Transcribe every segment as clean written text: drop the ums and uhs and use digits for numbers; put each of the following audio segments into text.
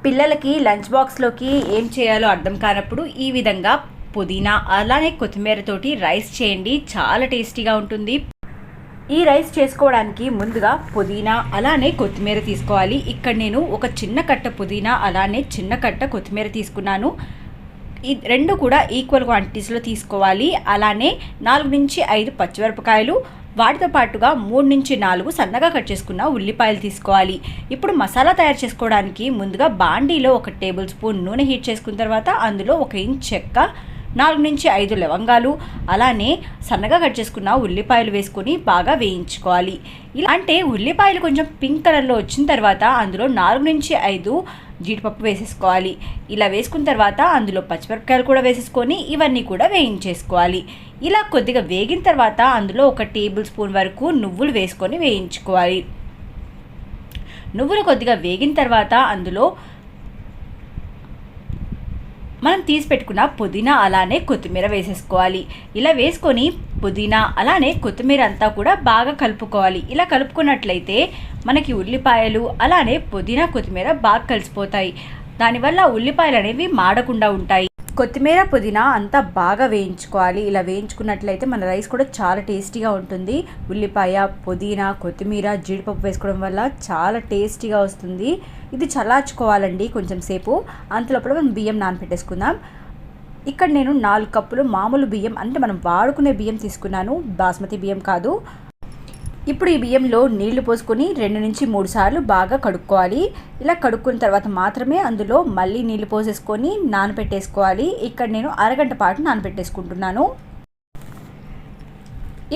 పిల్లలకి లంచ్ బాక్స్లోకి ఏం చేయాలో అర్థం కానప్పుడు ఈ విధంగా పుదీనా అలానే కొత్తిమీరతోటి రైస్ చేయండి, చాలా టేస్టీగా ఉంటుంది. ఈ రైస్ చేసుకోవడానికి ముందుగా పుదీనా అలానే కొత్తిమీర తీసుకోవాలి. ఇక్కడ నేను ఒక చిన్న కట్ట పుదీనా అలానే చిన్న కట్ట కొత్తిమీర తీసుకున్నాను. ఈ రెండు కూడా ఈక్వల్ క్వాంటిటీస్లో తీసుకోవాలి. అలానే 4 నుంచి 5 పచ్చిమిరపకాయలు, వాటితో పాటుగా 3 నుంచి 4 సన్నగా కట్ చేసుకున్న ఉల్లిపాయలు తీసుకోవాలి. ఇప్పుడు మసాలా తయారు చేసుకోవడానికి ముందుగా బాండీలో 1 టేబుల్ స్పూన్ నూనె హీట్ చేసుకున్న తర్వాత అందులో 1 ఇంచ్ చెక్క, 4 నుంచి 5 లవంగాలు, అలానే సన్నగా కట్ చేసుకున్న ఉల్లిపాయలు వేసుకొని బాగా వేయించుకోవాలి. ఇలా అంటే ఉల్లిపాయలు కొంచెం పింక్ కలర్లో వచ్చిన తర్వాత అందులో 4 నుంచి 5 జీడిపప్పు వేసేసుకోవాలి. ఇలా వేసుకున్న తర్వాత అందులో పచ్చిమిరపకాయలు కూడా వేసేసుకొని ఇవన్నీ కూడా వేయించేసుకోవాలి. ఇలా కొద్దిగా వేగిన తర్వాత అందులో 1 టేబుల్ స్పూన్ వరకు నువ్వులు వేసుకొని వేయించుకోవాలి. నువ్వులు కొద్దిగా వేగిన తర్వాత అందులో మనం తీసి పెట్టుకున్న పుదీనా అలానే కొత్తిమీర వేసేసుకోవాలి. ఇలా వేసుకొని పుదీనా అలానే కొత్తిమీర అంతా కూడా బాగా కలుపుకోవాలి. ఇలా కలుపుకున్నట్లయితే మనకి ఉల్లిపాయలు అలానే పుదీనా కొత్తిమీర బాగా కలిసిపోతాయి. దానివల్ల ఉల్లిపాయలు అనేవి మాడకుండా ఉంటాయి. కొత్తిమీర పుదీనా అంతా బాగా వేయించుకోవాలి. ఇలా వేయించుకున్నట్లయితే మన రైస్ కూడా చాలా టేస్టీగా ఉంటుంది. ఉల్లిపాయ, పుదీనా, కొత్తిమీర, జీడిపప్పు వేసుకోవడం వల్ల చాలా టేస్టీగా వస్తుంది. ఇది చల్లార్చుకోవాలండి కొంచెం సేపు. అంతలోపల మనం బియ్యం నానబెట్టేసుకుందాం. ఇక్కడ నేను 4 కప్పులు మామూలు బియ్యం, అంటే మనం వాడుకునే బియ్యం తీసుకున్నాను, బాస్మతి బియ్యం కాదు. ఇప్పుడు ఈ బియ్యంలో నీళ్లు పోసుకొని 2 నుంచి 3 సార్లు బాగా కడుక్కోవాలి. ఇలా కడుక్కున్న తర్వాత మాత్రమే అందులో మళ్ళీ నీళ్లు పోసేసుకొని నానబెట్టేసుకోవాలి. ఇక్కడ నేను అరగంట పాటు నానబెట్టేసుకుంటున్నాను.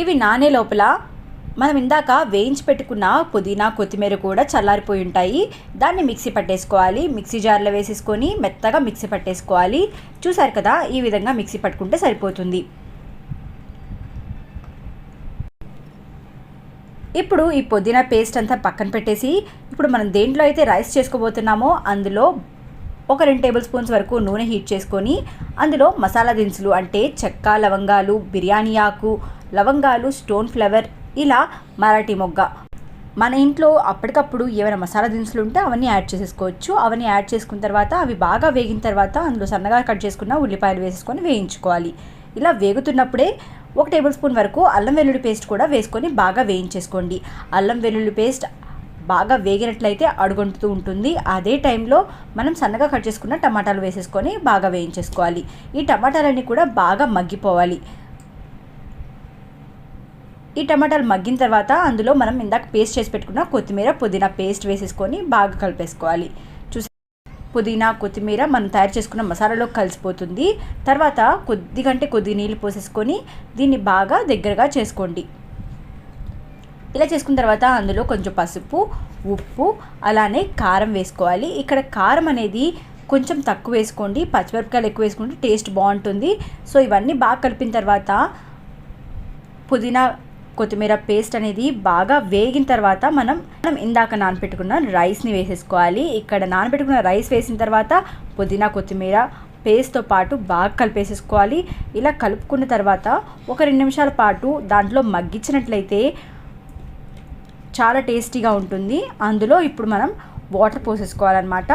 ఇవి నానే లోపల మనం ఇందాక వేయించి పెట్టుకున్న పుదీనా కొత్తిమీర కూడా చల్లారిపోయి ఉంటాయి. దాన్ని మిక్సీ పట్టేసుకోవాలి. మిక్సీ జార్లో వేసేసుకొని మెత్తగా మిక్సీ పట్టేసుకోవాలి. చూసారు కదా, ఈ విధంగా మిక్సీ పట్టుకుంటే సరిపోతుంది. ఇప్పుడు ఈ పుదీనా పేస్ట్ అంతా పక్కన పెట్టేసి ఇప్పుడు మనం దేంట్లో అయితే రైస్ చేసుకోబోతున్నామో అందులో ఒక 2 టేబుల్ స్పూన్స్ వరకు నూనె హీట్ చేసుకొని అందులో మసాలా దినుసులు అంటే చెక్క, లవంగాలు, బిర్యానీ ఆకు, లవంగాలు, స్టోన్ ఫ్లవర్, ఇలా మరాఠీ మొగ్గ, మన ఇంట్లో అప్పటికప్పుడు ఏమైనా మసాలా దినుసులు ఉంటే అవన్నీ యాడ్ చేసేసుకోవచ్చు. అవన్నీ యాడ్ చేసుకున్న తర్వాత అవి బాగా వేగిన తర్వాత అందులో సన్నగా కట్ చేసుకున్న ఉల్లిపాయలు వేసుకొని వేయించుకోవాలి. ఇలా వేగుతున్నప్పుడే 1 టేబుల్ స్పూన్ వరకు అల్లం వెల్లుల్లి పేస్ట్ కూడా వేసుకొని బాగా వేయించేసుకోండి. అల్లం వెల్లుల్లి పేస్ట్ బాగా వేగినట్లయితే అడుగంటుతూ ఉంటుంది. అదే టైంలో మనం సన్నగా కట్ చేసుకున్న టమాటాలు వేసేసుకొని బాగా వేయించేసుకోవాలి. ఈ టమాటాలన్నీ కూడా బాగా మగ్గిపోవాలి. ఈ టమాటాలు మగ్గిన తర్వాత అందులో మనం ఇందాక పేస్ట్ చేసి పెట్టుకున్న కొత్తిమీర, పుదీనా పేస్ట్ వేసేసుకొని బాగా కలిపేసుకోవాలి. పుదీనా, కొత్తిమీర మనం తయారు చేసుకున్న మసాలాలో కలిసిపోతుంది. తర్వాత కొద్ది నీళ్ళు పోసేసుకొని దీన్ని బాగా దగ్గరగా చేసుకోండి. ఇలా చేసుకున్న తర్వాత అందులో కొంచెం పసుపు, ఉప్పు, అలానే కారం వేసుకోవాలి. ఇక్కడ కారం అనేది కొంచెం తక్కువ వేసుకోండి, పచ్చిమిరపకాయలు ఎక్కువ వేసుకుంటే టేస్ట్ బాగుంటుంది. సో ఇవన్నీ బాగా కలిపిన తర్వాత పుదీనా కొత్తిమీర పేస్ట్ అనేది బాగా వేగిన తర్వాత మనం ఇందాక నానబెట్టుకున్న రైస్ని వేసేసుకోవాలి. ఇక్కడ నానబెట్టుకున్న రైస్ వేసిన తర్వాత పుదీనా కొత్తిమీర పేస్ట్తో పాటు బాగా కలిపేసేసుకోవాలి. ఇలా కలుపుకున్న తర్వాత ఒక 2 నిమిషాల పాటు దాంట్లో మగ్గించినట్లయితే చాలా టేస్టీగా ఉంటుంది. అందులో ఇప్పుడు మనం వాటర్ పోసేసుకోవాలన్నమాట.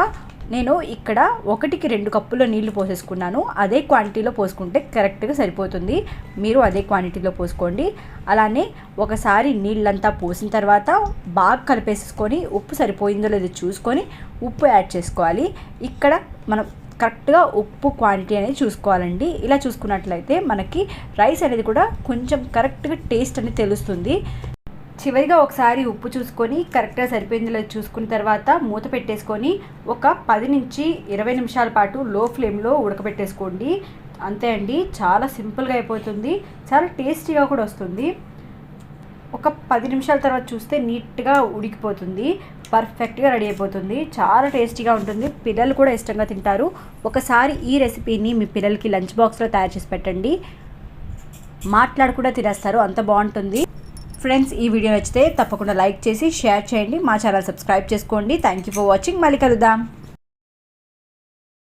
నేను ఇక్కడ 1కి 2 కప్పుల నీళ్లు పోసేసుకున్నాను. అదే క్వాంటిటీలో పోసుకుంటే కరెక్ట్గా సరిపోతుంది. మీరు అదే క్వాంటిటీలో పోసుకోండి. అలానే ఒకసారి నీళ్ళంతా పోసిన తర్వాత బాగా కలిపేసుకొని ఉప్పు సరిపోయిందో లేదో చూసుకొని ఉప్పు యాడ్ చేసుకోవాలి. ఇక్కడ మనం కరెక్ట్గా ఉప్పు క్వాంటిటీ అనేది చూసుకోవాలండి. ఇలా చూసుకున్నట్లయితే మనకి రైస్ అనేది కూడా కొంచెం కరెక్ట్గా టేస్ట్ అనేది తెలుస్తుంది. చివరిగా ఒకసారి ఉప్పు చూసుకొని కరెక్ట్గా సరిపోయిందో లేదో చూసుకున్న తర్వాత మూత పెట్టేసుకొని ఒక 10 నుంచి 20 నిమిషాల పాటు లో ఫ్లేమ్లో ఉడకబెట్టేసుకోండి. అంతే అండి, చాలా సింపుల్గా అయిపోతుంది, చాలా టేస్టీగా కూడా వస్తుంది. ఒక 10 నిమిషాల తర్వాత చూస్తే నీట్గా ఉడికిపోతుంది, పర్ఫెక్ట్గా రెడీ అయిపోతుంది, చాలా టేస్టీగా ఉంటుంది. పిల్లలు కూడా ఇష్టంగా తింటారు. ఒకసారి ఈ రెసిపీని మీ పిల్లలకి లంచ్ బాక్స్లో తయారు చేసి పెట్టండి, మాట్లాడు కూడా తినేస్తారు, అంత బాగుంటుంది. ఫ్రెండ్స్, ఈ వీడియో నచ్చితే తప్పకుండా లైక్ చేసి షేర్ చేయండి. మా ఛానల్ సబ్స్క్రైబ్ చేసుకోండి. Thank you for watching. మళ్ళీ కలుద్దాం.